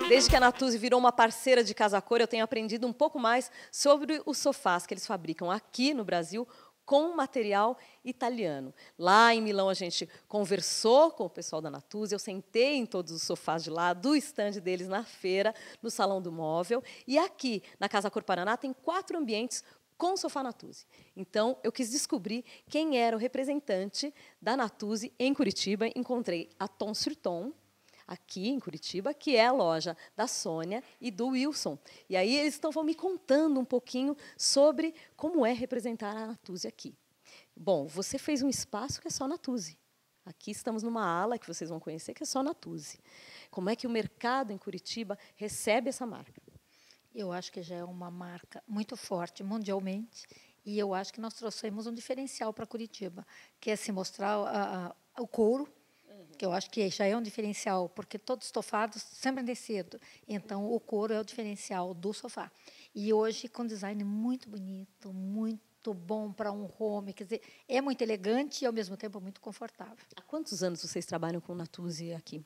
Desde que a Natuzzi virou uma parceira de Casa Cor, eu tenho aprendido um pouco mais sobre os sofás que eles fabricam aqui no Brasil com material italiano. Lá em Milão, a gente conversou com o pessoal da Natuzzi, eu sentei em todos os sofás de lá, do estande deles na feira, no Salão do Móvel. E aqui, na Casa Cor Paraná, tem 4 ambientes com sofá Natuzzi. Então, eu quis descobrir quem era o representante da Natuzzi em Curitiba. Encontrei a Tom sur Tom, aqui em Curitiba, que é a loja da Sônia e do Wilson. E aí eles vão me contando um pouquinho sobre como é representar a Natuzzi aqui. Bom, você fez um espaço que é só Natuzzi. Aqui estamos numa ala que vocês vão conhecer, que é só Natuzzi. Como é que o mercado em Curitiba recebe essa marca? Eu acho que já é uma marca muito forte mundialmente, e eu acho que nós trouxemos um diferencial para Curitiba, que é se mostrar o couro, que eu acho que já é um diferencial, porque todos os estofados sempre tecido. Então, o couro é o diferencial do sofá. E hoje, com design muito bonito, muito bom para um home, quer dizer, é muito elegante e, ao mesmo tempo, muito confortável. Há quantos anos vocês trabalham com o Natuzzi aqui?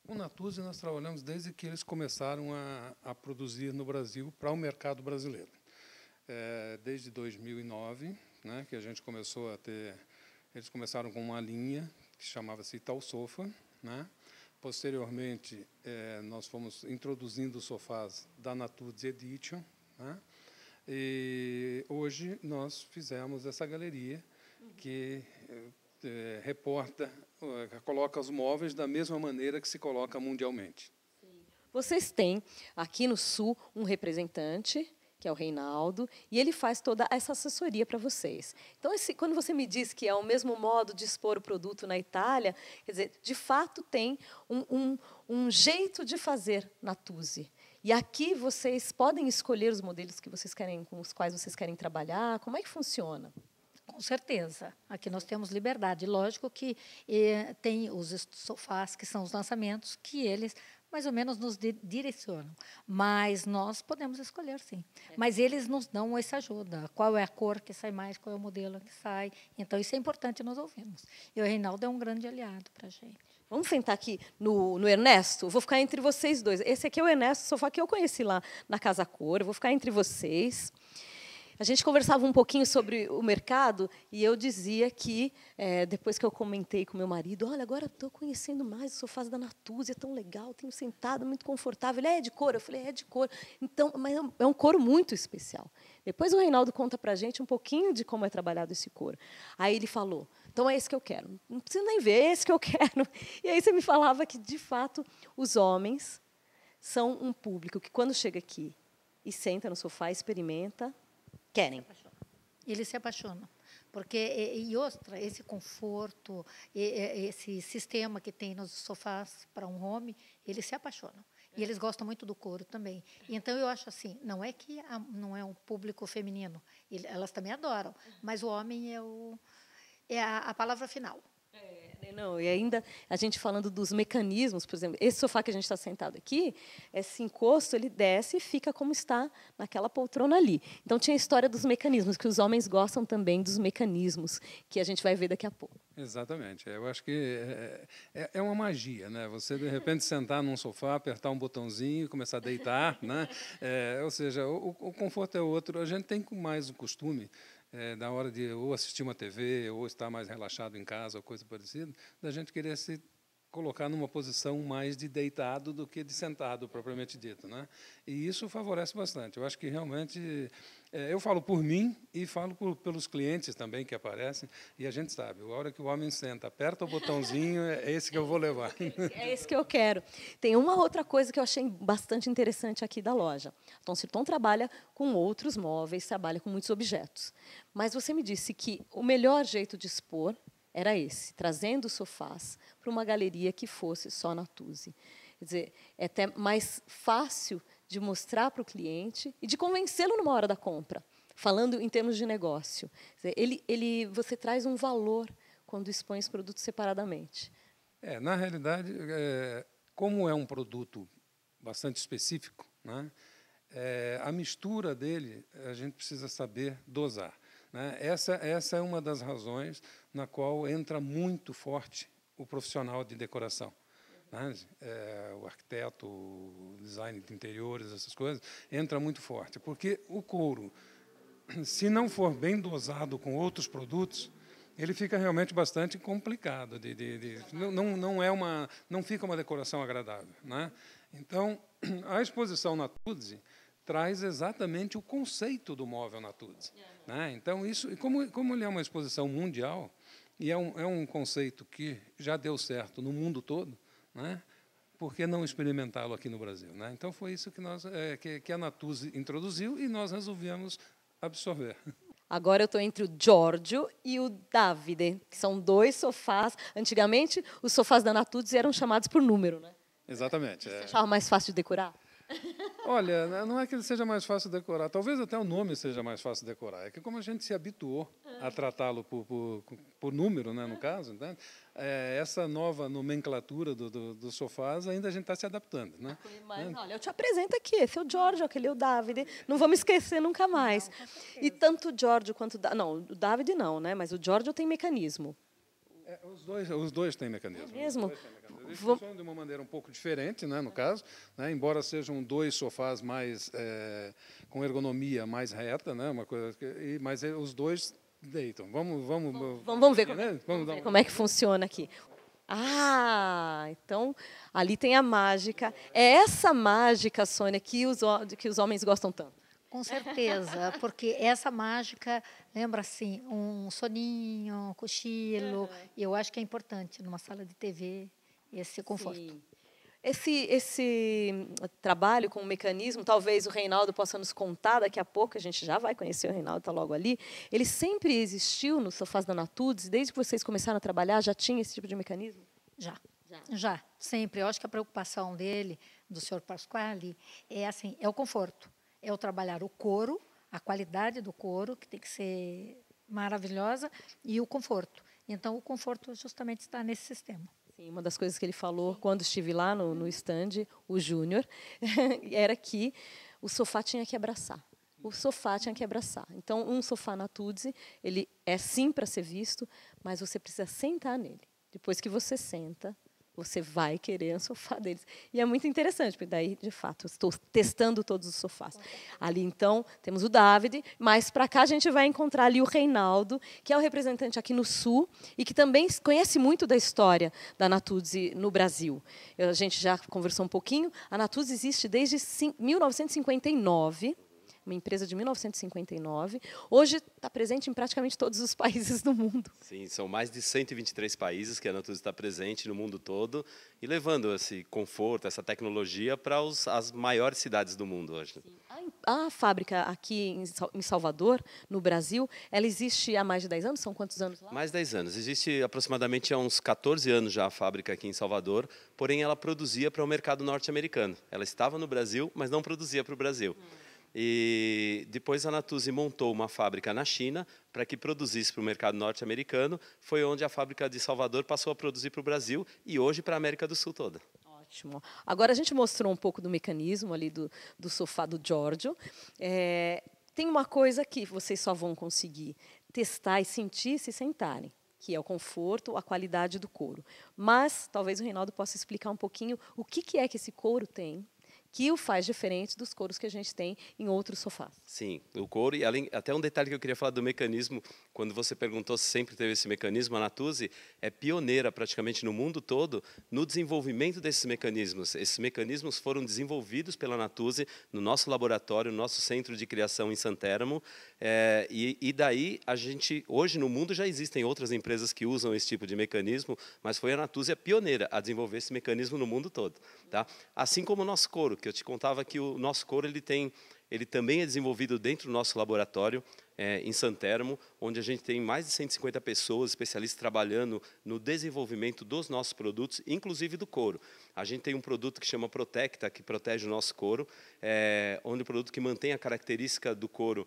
O Natuzzi nós trabalhamos desde que eles começaram a produzir no Brasil para o mercado brasileiro. Desde 2009, né, que a gente começou a ter... Eles começaram com uma linha que chamava-se Ital Sofa, né? Posteriormente, nós fomos introduzindo sofás da Natuzzi Edition, né? E hoje nós fizemos essa galeria que reporta, coloca os móveis da mesma maneira que se coloca mundialmente. Vocês têm aqui no Sul um representante, que é o Reinaldo, e ele faz toda essa assessoria para vocês. Então, quando você me diz que é o mesmo modo de expor o produto na Itália, quer dizer, de fato tem um jeito de fazer Natuzzi. E aqui vocês podem escolher os modelos que vocês querem, com os quais vocês querem trabalhar. Como é que funciona? Com certeza. Aqui nós temos liberdade. Lógico que tem os sofás, que são os lançamentos, que eles mais ou menos nos direcionam. Mas nós podemos escolher, sim. Mas eles nos dão essa ajuda. Qual é a cor que sai mais, qual é o modelo que sai. Então, isso é importante nós ouvirmos. E o Reinaldo é um grande aliado para a gente. Vamos sentar aqui no Ernesto? Vou ficar entre vocês dois. Esse aqui é o Ernesto, o sofá que eu conheci lá na Casa Cor. Eu vou ficar entre vocês. A gente conversava um pouquinho sobre o mercado e eu dizia que, depois que eu comentei com meu marido, olha, agora estou conhecendo mais os sofás da Natuzzi, é tão legal, tenho sentado, muito confortável. Ele é de couro? Eu falei, é de couro. Então, mas é um couro muito especial. Depois o Reinaldo conta para a gente um pouquinho de como é trabalhado esse couro. Aí ele falou, então é esse que eu quero. Não precisa nem ver, é esse que eu quero. E aí você me falava que, de fato, os homens são um público que, quando chega aqui e senta no sofá, experimenta, querem. Eles se apaixonam. Porque, e outra, esse conforto, esse sistema que tem nos sofás para um home, eles se apaixonam. E eles gostam muito do couro também. Então, eu acho assim, não é que não é um público feminino, elas também adoram, mas o homem é a palavra final. Não, e ainda a gente falando dos mecanismos, por exemplo, esse sofá que a gente está sentado aqui, esse encosto, ele desce e fica como está naquela poltrona ali. Então, tinha a história dos mecanismos, que os homens gostam também dos mecanismos, que a gente vai ver daqui a pouco. Exatamente. Eu acho que é uma magia, né? Você, de repente, sentar num sofá, apertar um botãozinho e começar a deitar, né? Ou seja, o conforto é outro. A gente tem mais o costume, na hora de ou assistir uma TV, ou estar mais relaxado em casa, ou coisa parecida, da gente querer se colocar numa posição mais de deitado do que de sentado, propriamente dito, né? E isso favorece bastante. Eu acho que, realmente, eu falo por mim e falo pelos clientes também que aparecem, e a gente sabe, a hora que o homem senta, aperta o botãozinho, é esse que eu vou levar. É esse que eu quero. Tem uma outra coisa que eu achei bastante interessante aqui da loja. A Tom sur Tom trabalha com outros móveis, trabalha com muitos objetos. Mas você me disse que o melhor jeito de expor era esse, trazendo sofás para uma galeria que fosse só Natuzzi. Quer dizer, é até mais fácil de mostrar para o cliente e de convencê-lo numa hora da compra, falando em termos de negócio. Quer dizer, você traz um valor quando expõe os produtos separadamente. Na realidade, como é um produto bastante específico, né, a mistura dele a gente precisa saber dosar. Né? Essa é uma das razões na qual entra muito forte o profissional de decoração. Né? O arquiteto, o design de interiores, essas coisas, entra muito forte. Porque o couro, se não for bem dosado com outros produtos, ele fica realmente bastante complicado. Não fica uma decoração agradável. Né? Então, a exposição Natuzzi traz exatamente o conceito do móvel Natuzzi. Né? Então, como ele é uma exposição mundial, e é um conceito que já deu certo no mundo todo, né? Por que não experimentá-lo aqui no Brasil? Né? Então, foi isso que a Natuzzi introduziu e nós resolvemos absorver. Agora eu estou entre o Giorgio e o Davide, que são 2 sofás. Antigamente, os sofás da Natuzzi eram chamados por número, né? Exatamente. Você achava mais fácil de decorar? Olha, não é que ele seja mais fácil de decorar, talvez até o nome seja mais fácil de decorar. É que como a gente se habituou a tratá-lo por número, né, no caso, né, essa nova nomenclatura dos sofás ainda a gente está se adaptando. Né? Mas, olha, eu te apresento aqui, esse é o Giorgio, aquele é o Davide, não vamos esquecer nunca mais. Não, e tanto o Giorgio quanto o Davide não, né, mas o Giorgio tem mecanismo. Os dois têm mecanismo. É mesmo? Eles funcionam de uma maneira um pouco diferente, né, no caso, né, embora sejam 2 sofás mais com ergonomia mais reta, né, uma coisa, mas os 2 deitam. Vamos ver como é que funciona aqui. Então ali tem a mágica. É essa mágica, Sônia, que os homens gostam tanto. Com certeza, porque essa mágica lembra assim um soninho, um cochilo, e eu acho que é importante numa sala de TV esse conforto. Sim. Esse trabalho com o mecanismo, talvez o Reinaldo possa nos contar daqui a pouco, a gente já vai conhecer o Reinaldo, está logo ali. Ele sempre existiu nos sofás da Natuzzi, desde que vocês começaram a trabalhar, já tinha esse tipo de mecanismo? Já, sempre. Eu acho que a preocupação dele, do senhor Pasquale, é o conforto. É o trabalhar o couro, a qualidade do couro, que tem que ser maravilhosa, e o conforto. Então, o conforto justamente está nesse sistema. Sim, uma das coisas que ele falou quando estive lá no stand, o Júnior, era que o sofá tinha que abraçar. O sofá tinha que abraçar. Então, um sofá Natuzzi, ele é sim para ser visto, mas você precisa sentar nele. Depois que você senta, você vai querer um sofá deles. E é muito interessante, porque daí, de fato, eu estou testando todos os sofás. Ali, então, temos o Davide, mas para cá a gente vai encontrar ali o Reinaldo, que é o representante aqui no Sul e que também conhece muito da história da Natuzzi no Brasil. A gente já conversou um pouquinho. A Natuzzi existe desde 1959, uma empresa de 1959. Hoje está presente em praticamente todos os países do mundo. Sim, são mais de 123 países que a Natuzzi está presente no mundo todo e levando esse conforto, essa tecnologia para as maiores cidades do mundo hoje. A fábrica aqui em Salvador, no Brasil, ela existe há mais de 10 anos? São quantos anos lá? Mais de 10 anos. Existe aproximadamente há uns 14 anos já a fábrica aqui em Salvador, porém ela produzia para o mercado norte-americano. Ela estava no Brasil, mas não produzia para o Brasil. E depois a Natuzzi montou uma fábrica na China para que produzisse para o mercado norte-americano. Foi onde a fábrica de Salvador passou a produzir para o Brasil e hoje para a América do Sul toda. Ótimo. Agora a gente mostrou um pouco do mecanismo ali do sofá do Giorgio. Tem uma coisa que vocês só vão conseguir testar e sentir se sentarem, que é o conforto, a qualidade do couro. Mas talvez o Reinaldo possa explicar um pouquinho o que é que esse couro tem, que o faz diferente dos couros que a gente tem em outros sofás. Sim, o couro, e até um detalhe que eu queria falar do mecanismo, quando você perguntou se sempre teve esse mecanismo, a Natuzzi é pioneira praticamente no mundo todo no desenvolvimento desses mecanismos. Esses mecanismos foram desenvolvidos pela Natuzzi no nosso laboratório, no nosso centro de criação em Santéramo, e daí a gente, hoje no mundo já existem outras empresas que usam esse tipo de mecanismo, mas foi a Natuzzi a pioneira a desenvolver esse mecanismo no mundo todo. Tá? Assim como o nosso couro, que eu te contava que o nosso couro ele também é desenvolvido dentro do nosso laboratório, em Santermo, onde a gente tem mais de 150 pessoas, especialistas, trabalhando no desenvolvimento dos nossos produtos, inclusive do couro. A gente tem um produto que chama Protecta, que protege o nosso couro, onde o produto que mantém a característica do couro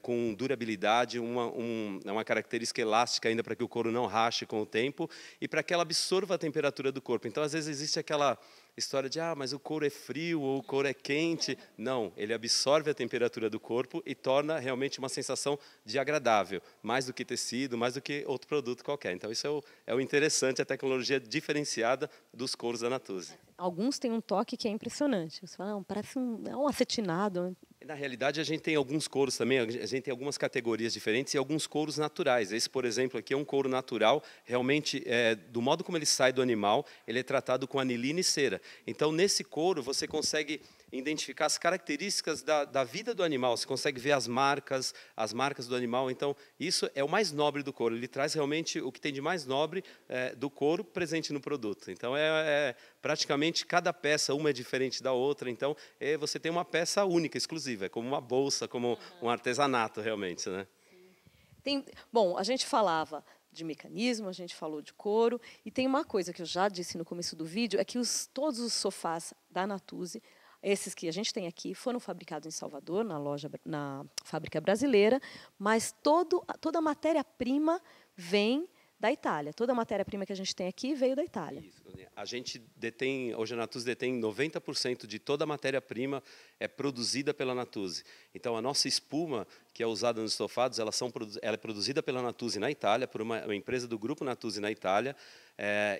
com durabilidade, uma característica elástica ainda para que o couro não rache com o tempo e para que ela absorva a temperatura do corpo. Então, às vezes, existe aquela história de, mas o couro é frio ou o couro é quente. Não, ele absorve a temperatura do corpo e torna realmente uma sensação de agradável, mais do que tecido, mais do que outro produto qualquer. Então, isso é o interessante, a tecnologia diferenciada dos couros da Natuzzi. Alguns têm um toque que é impressionante. Você fala, parece um acetinado. Na realidade, a gente tem alguns couros também, a gente tem algumas categorias diferentes e alguns couros naturais. Esse, por exemplo, aqui é um couro natural, realmente, do modo como ele sai do animal, ele é tratado com anilina e cera. Então, nesse couro, você consegue identificar as características da vida do animal, você consegue ver as marcas do animal. Então, isso é o mais nobre do couro, ele traz realmente o que tem de mais nobre do couro presente no produto. Então, praticamente cada peça, uma é diferente da outra, então você tem uma peça única, exclusiva, é como uma bolsa, como um artesanato realmente, né? Bom, a gente falava de mecanismo, a gente falou de couro, e tem uma coisa que eu já disse no começo do vídeo, é que todos os sofás da Natuzzi, esses que a gente tem aqui, foram fabricados em Salvador, na fábrica brasileira, mas toda a matéria-prima vem da Itália. Toda a matéria-prima que a gente tem aqui veio da Itália. Isso. A gente hoje a Natuzzi detém 90% de toda a matéria-prima produzida pela Natuzzi. Então, a nossa espuma, que é usada nos estofados, ela é produzida pela Natuzzi na Itália, por uma empresa do grupo Natuzzi na Itália,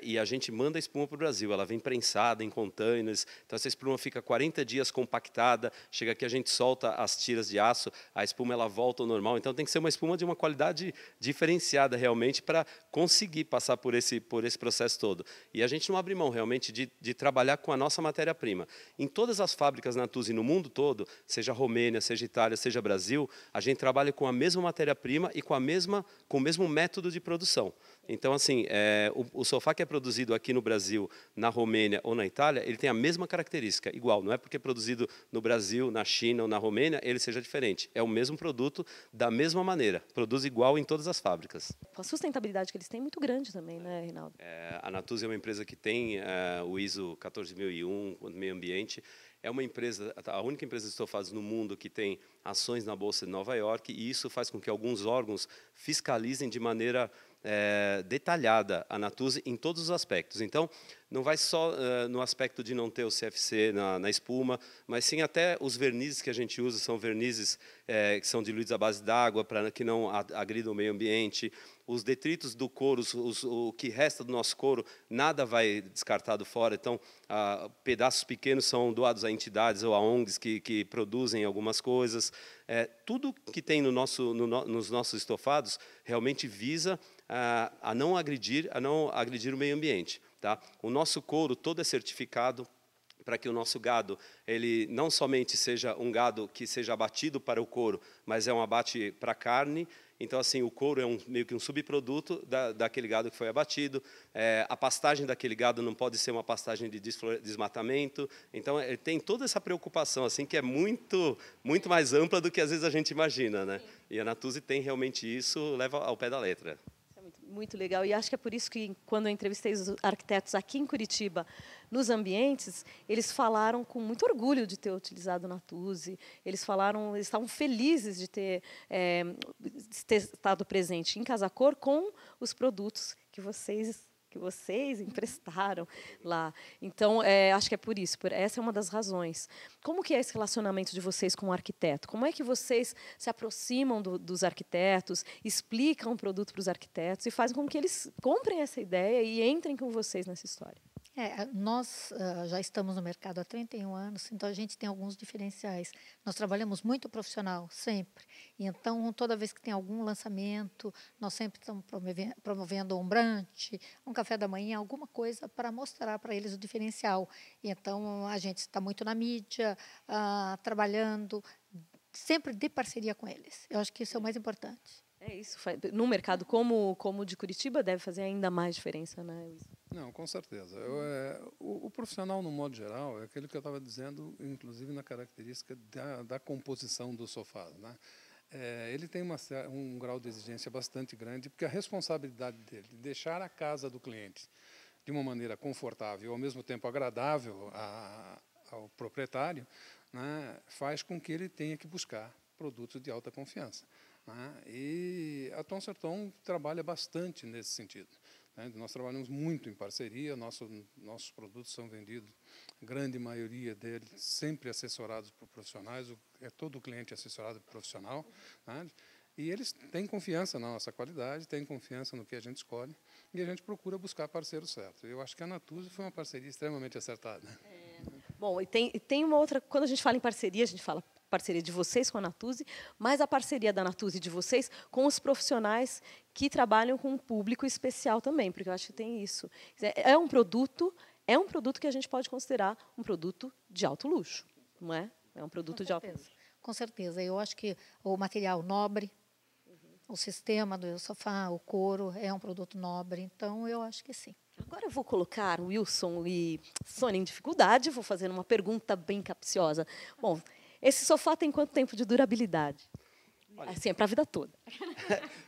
e a gente manda a espuma para o Brasil. Ela vem prensada em containers, então essa espuma fica 40 dias compactada, chega aqui, a gente solta as tiras de aço, a espuma ela volta ao normal. Então, tem que ser uma espuma de uma qualidade diferenciada realmente para conseguir passar por esse processo todo. E a gente não abre mão realmente de trabalhar com a nossa matéria-prima. Em todas as fábricas Natuzzi no mundo todo, seja Romênia, seja Itália, seja Brasil, a gente trabalha com a mesma matéria-prima e com o mesmo método de produção. Então, assim, o sofá que é produzido aqui no Brasil, na Romênia ou na Itália, ele tem a mesma característica, igual. Não é porque é produzido no Brasil, na China ou na Romênia, ele seja diferente. É o mesmo produto, da mesma maneira. Produz igual em todas as fábricas. A sustentabilidade que eles têm é muito grande também, né, Reinaldo? A Natuzzi é uma empresa que tem o ISO 14001, o meio ambiente. É uma empresa, a única empresa de estofados no mundo que tem ações na Bolsa de Nova York, e isso faz com que alguns órgãos fiscalizem de maneira detalhada a Natuzzi em todos os aspectos. Então, não vai só no aspecto de não ter o CFC na espuma, mas sim até os vernizes que a gente usa são vernizes que são diluídos à base d'água para que não agridam o meio ambiente. Os detritos do couro, o que resta do nosso couro, nada vai descartado fora. Então, pedaços pequenos são doados a entidades ou a ONGs que produzem algumas coisas. Tudo que tem nos nossos estofados realmente visa a não agredir o meio ambiente. Tá? O nosso couro todo é certificado para que o nosso gado, ele não somente seja um gado que seja abatido para o couro, mas é um abate para carne. Então, assim, o couro é meio que um subproduto daquele gado que foi abatido. A pastagem daquele gado não pode ser uma pastagem de desmatamento. Então, tem toda essa preocupação, assim, que é muito, muito mais ampla do que às vezes a gente imagina, né? E a Natuzzi tem realmente isso, leva ao pé da letra. Muito legal, e acho que é por isso que, quando eu entrevistei os arquitetos aqui em Curitiba, nos ambientes, eles falaram com muito orgulho de ter utilizado Natuzzi, eles estavam felizes de ter estado presente em Casa Cor com os produtos que vocês emprestaram lá. Então, acho que é por isso, essa é uma das razões. Como que é esse relacionamento de vocês com o arquiteto? Como é que vocês se aproximam dos arquitetos, explicam o produto para os arquitetos e fazem com que eles comprem essa ideia e entrem com vocês nessa história? Nós já estamos no mercado há 31 anos, então a gente tem alguns diferenciais. Nós trabalhamos muito profissional, sempre. E então, toda vez que tem algum lançamento, nós sempre estamos promovendo um brunch, um café da manhã, alguma coisa para mostrar para eles o diferencial. E então, a gente está muito na mídia, trabalhando, sempre de parceria com eles. Eu acho que isso é o mais importante. É isso. Num mercado como o de Curitiba, deve fazer ainda mais diferença, né, Luiz? Não, com certeza. O profissional, no modo geral, é aquele que eu estava dizendo, inclusive na característica da composição do sofá, né? Ele tem um grau de exigência bastante grande, porque a responsabilidade dele de deixar a casa do cliente de uma maneira confortável e, ao mesmo tempo, agradável ao proprietário, né, faz com que ele tenha que buscar produtos de alta confiança, né? E a Thomson Reuters trabalha bastante nesse sentido, né? Nós trabalhamos muito em parceria, nossos produtos são vendidos, a grande maioria deles sempre assessorados por profissionais, todo cliente assessorado por profissional, né? E eles têm confiança na nossa qualidade, têm confiança no que a gente escolhe, e a gente procura buscar parceiro certo. Eu acho que a Natuzzi foi uma parceria extremamente acertada. Bom, e tem uma outra, quando a gente fala em parceria, a gente fala parceria de vocês com a Natuzzi, mas a parceria da Natuzzi de vocês com os profissionais que trabalham com um público especial também, porque eu acho que tem isso. É um produto que a gente pode considerar um produto de alto luxo, não é? É um produto de alto luxo. Com certeza. Eu acho que o material nobre, o sistema do sofá, o couro, é um produto nobre, então eu acho que sim. Agora eu vou colocar o Wilson e Sônia em dificuldade, vou fazer uma pergunta bem capciosa. Bom, esse sofá tem quanto tempo de durabilidade? Assim, é para a vida toda.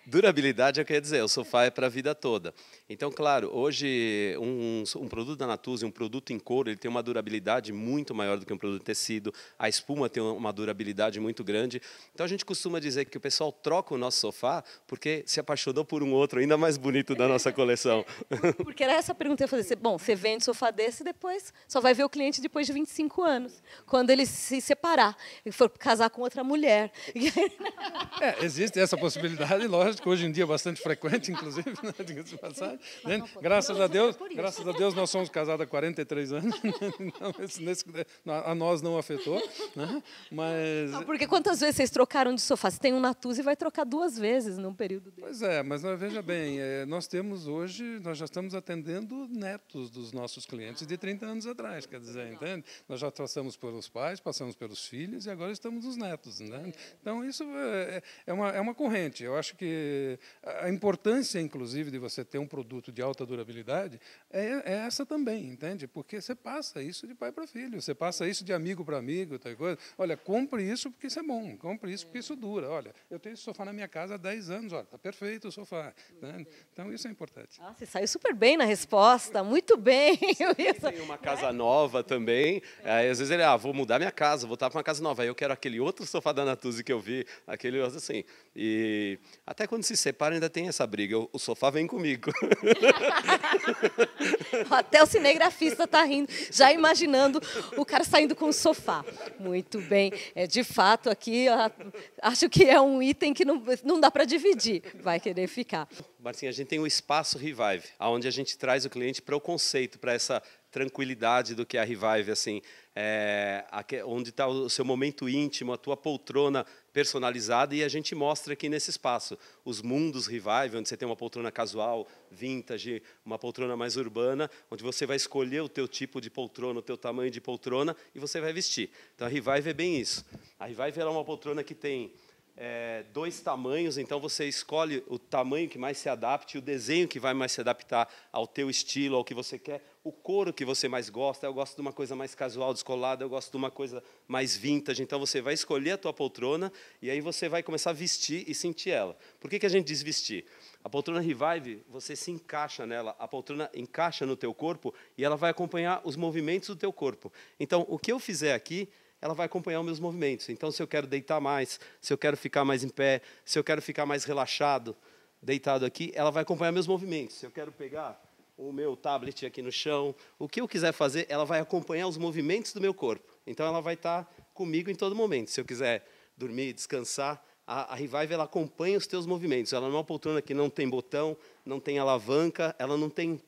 Durabilidade, eu quero dizer, o sofá é para a vida toda. Então, claro, hoje um produto da Natuzzi, um produto em couro, ele tem uma durabilidade muito maior do que um produto em tecido. A espuma tem uma durabilidade muito grande. Então, a gente costuma dizer que o pessoal troca o nosso sofá porque se apaixonou por um outro ainda mais bonito da nossa coleção. Porque era essa a pergunta que eu ia fazer. Bom, você vende sofá desse e depois só vai ver o cliente depois de 25 anos, quando ele se separar e for casar com outra mulher. Existe essa possibilidade, lógico, hoje em dia bastante frequente, inclusive, né, diga-se de passagem. Graças a Deus, nós somos casados há 43 anos, então, a nós não afetou, né? Mas... Não, porque quantas vezes vocês trocaram de sofá? Se tem um Natuzzi, vai trocar 2 vezes num período dele. Pois é, mas veja bem, nós já estamos atendendo netos dos nossos clientes de 30 anos atrás, quer dizer, entende? Nós já passamos pelos pais, passamos pelos filhos e agora estamos nos netos, né? Então, isso é uma corrente. Eu acho que a importância, inclusive, de você ter um produto de alta durabilidade é essa também, entende? Porque você passa isso de pai para filho, você passa isso de amigo para amigo, tal coisa. Olha, compre isso porque isso é bom, compre isso porque isso dura. Olha, eu tenho esse sofá na minha casa há 10 anos, olha, está perfeito o sofá, né? Então, isso é importante. Você saiu super bem na resposta, muito bem. Tem uma casa nova também, aí, às vezes ele, vou mudar minha casa, vou estar para uma casa nova, aí eu quero aquele outro sofá da Natuzzi que eu vi, aquele outro assim. E até quando se separa ainda tem essa briga, o sofá vem comigo. Até o cinegrafista está rindo, já imaginando o cara saindo com o sofá. Muito bem. De fato, aqui, acho que é um item que não dá para dividir, vai querer ficar. Marcinha, a gente tem o Espaço Revive, onde a gente traz o cliente para o conceito, para essa tranquilidade do que é a Revive, assim, onde está o seu momento íntimo, a tua poltrona personalizada, e a gente mostra aqui nesse espaço os mundos Revive, onde você tem uma poltrona casual, vintage, uma poltrona mais urbana, onde você vai escolher o teu tipo de poltrona, o teu tamanho de poltrona, e você vai vestir. Então, a Revive é bem isso. A Revive é uma poltrona que tem 2 tamanhos, então você escolhe o tamanho que mais se adapte, o desenho que vai mais se adaptar ao teu estilo, ao que você quer, o couro que você mais gosta. Eu gosto de uma coisa mais casual, descolada, eu gosto de uma coisa mais vintage. Então você vai escolher a tua poltrona e aí você vai começar a vestir e sentir ela. Por que a gente diz vestir? A poltrona Revive, você se encaixa nela, a poltrona encaixa no teu corpo e ela vai acompanhar os movimentos do teu corpo. Então, o que eu fizer aqui, ela vai acompanhar os meus movimentos. Então, se eu quero deitar mais, se eu quero ficar mais em pé, se eu quero ficar mais relaxado, deitado aqui, ela vai acompanhar meus movimentos. Se eu quero pegar o meu tablet aqui no chão, o que eu quiser fazer, ela vai acompanhar os movimentos do meu corpo. Então, ela vai estar comigo em todo momento. Se eu quiser dormir, descansar, a Revive ela acompanha os teus movimentos. Ela não é uma poltrona que não tem botão, não tem alavanca, ela não tem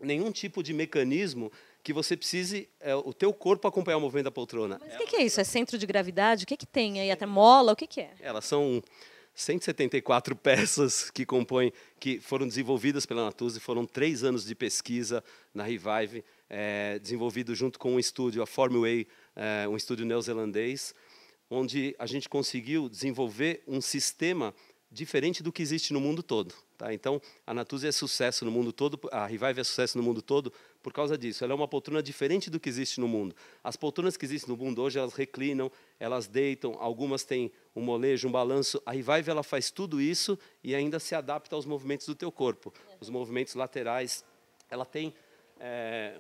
nenhum tipo de mecanismo que você precise, o teu corpo acompanhar o movimento da poltrona. Mas o que é isso? É centro de gravidade? O que tem aí? Até mola? O que é? Elas são 174 peças que foram desenvolvidas pela Natuzzi, foram 3 anos de pesquisa na Revive, desenvolvido junto com um estúdio, a Formway, um estúdio neozelandês, onde a gente conseguiu desenvolver um sistema diferente do que existe no mundo todo. Tá? Então, a Natuzzi é sucesso no mundo todo, a Revive é sucesso no mundo todo por causa disso. Ela é uma poltrona diferente do que existe no mundo. As poltronas que existem no mundo hoje, elas reclinam, elas deitam, algumas têm um molejo, um balanço. A Revive ela faz tudo isso e ainda se adapta aos movimentos do teu corpo. Os movimentos laterais. Ela tem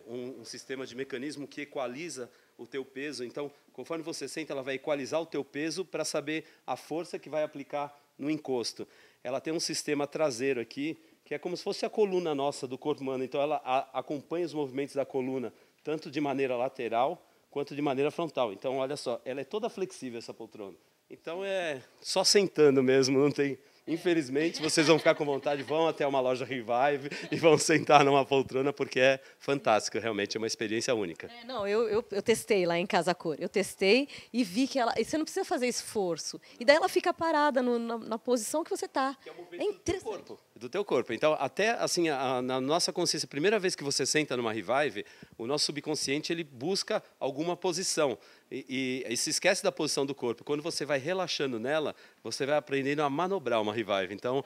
um sistema de mecanismo que equaliza o teu peso. Então, conforme você senta, ela vai equalizar o teu peso para saber a força que vai aplicar no encosto. Ela tem um sistema traseiro aqui, que é como se fosse a coluna nossa do corpo humano. Então, ela acompanha os movimentos da coluna, tanto de maneira lateral, quanto de maneira frontal. Então, olha só, ela é toda flexível, essa poltrona. Então, é só sentando mesmo, não tem... Infelizmente, vocês vão ficar com vontade, vão até uma loja Revive e vão sentar numa poltrona, porque é fantástico, realmente é uma experiência única. Não, eu testei lá em Casa Cor. Eu testei e vi que e você não precisa fazer esforço. E daí ela fica parada na posição que você está. É interessante. Do teu corpo. Então, até assim, na nossa consciência, a primeira vez que você senta numa Revive, o nosso subconsciente ele busca alguma posição. E se esquece da posição do corpo. Quando você vai relaxando nela, você vai aprendendo a manobrar uma Revive. Então,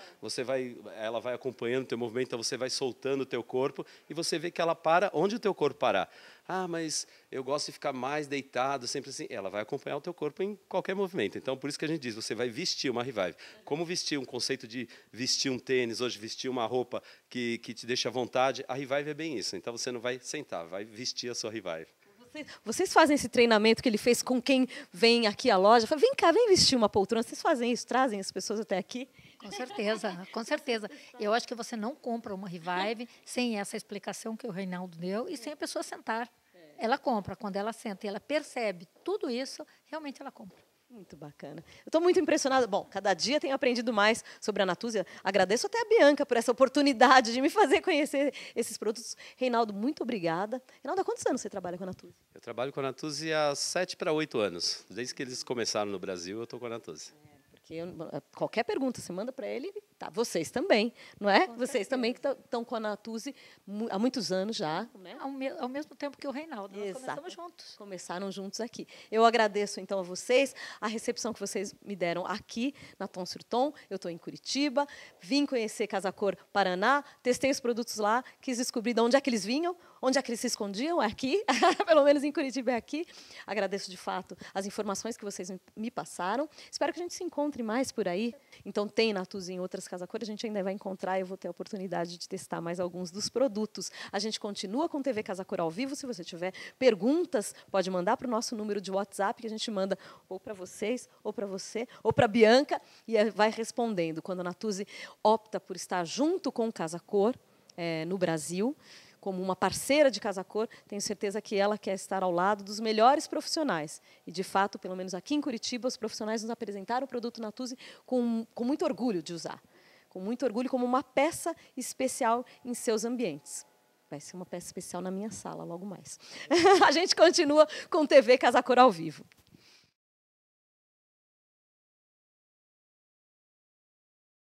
ela vai acompanhando o teu movimento, então você vai soltando o teu corpo e você vê que ela para onde o teu corpo parar. Ah, mas eu gosto de ficar mais deitado, sempre assim. Ela vai acompanhar o teu corpo em qualquer movimento. Então, por isso que a gente diz, você vai vestir uma Revive. Como vestir um conceito de vestir um tênis, hoje vestir uma roupa que te deixa à vontade, a Revive é bem isso. Então, você não vai sentar, vai vestir a sua Revive. Vocês fazem esse treinamento que ele fez com quem vem aqui à loja? Fala, vem cá, vem vestir uma poltrona. Vocês fazem isso? Trazem as pessoas até aqui? Com certeza, com certeza. Eu acho que você não compra uma Revive sem essa explicação que o Reinaldo deu e sem a pessoa sentar. Ela compra. Quando ela senta e ela percebe tudo isso, realmente ela compra. Muito bacana. Eu estou muito impressionada. Bom, cada dia tenho aprendido mais sobre a Natuzzi. Agradeço até a Bianca por essa oportunidade de me fazer conhecer esses produtos. Reinaldo, muito obrigada. Reinaldo, há quantos anos você trabalha com a Natuzzi? Eu trabalho com a Natuzzi há 7 para 8 anos. Desde que eles começaram no Brasil, eu estou com a Natuzzi. Qualquer pergunta, você manda para ele, tá? Vocês também, não é? Vocês também que estão com a Natuzzi há muitos anos já. Né? Ao mesmo tempo que o Reinaldo. Nós começamos juntos. Começaram juntos aqui. Eu agradeço, então, a vocês, a recepção que vocês me deram aqui na Tom sur Tom. Eu estou em Curitiba, vim conhecer Casa Cor Paraná, testei os produtos lá, quis descobrir de onde é que eles vinham, onde é que eles se escondiam, é aqui, pelo menos em Curitiba é aqui. Agradeço, de fato, as informações que vocês me passaram. Espero que a gente se encontre mais por aí. Então, tem Natuzzi em outras Casa Cor, a gente ainda vai encontrar e eu vou ter a oportunidade de testar mais alguns dos produtos. A gente continua com TV Casa Cor ao vivo. Se você tiver perguntas, pode mandar para o nosso número de WhatsApp, que a gente manda ou para vocês, ou para você, ou para a Bianca, e vai respondendo. Quando a Natuzzi opta por estar junto com Casa Cor no Brasil, como uma parceira de Casa Cor, tenho certeza que ela quer estar ao lado dos melhores profissionais. E, de fato, pelo menos aqui em Curitiba, os profissionais nos apresentaram o produto Natuzzi com muito orgulho de usar. Com muito orgulho, como uma peça especial em seus ambientes. Vai ser uma peça especial na minha sala, logo mais. A gente continua com TV Casa Cor ao vivo.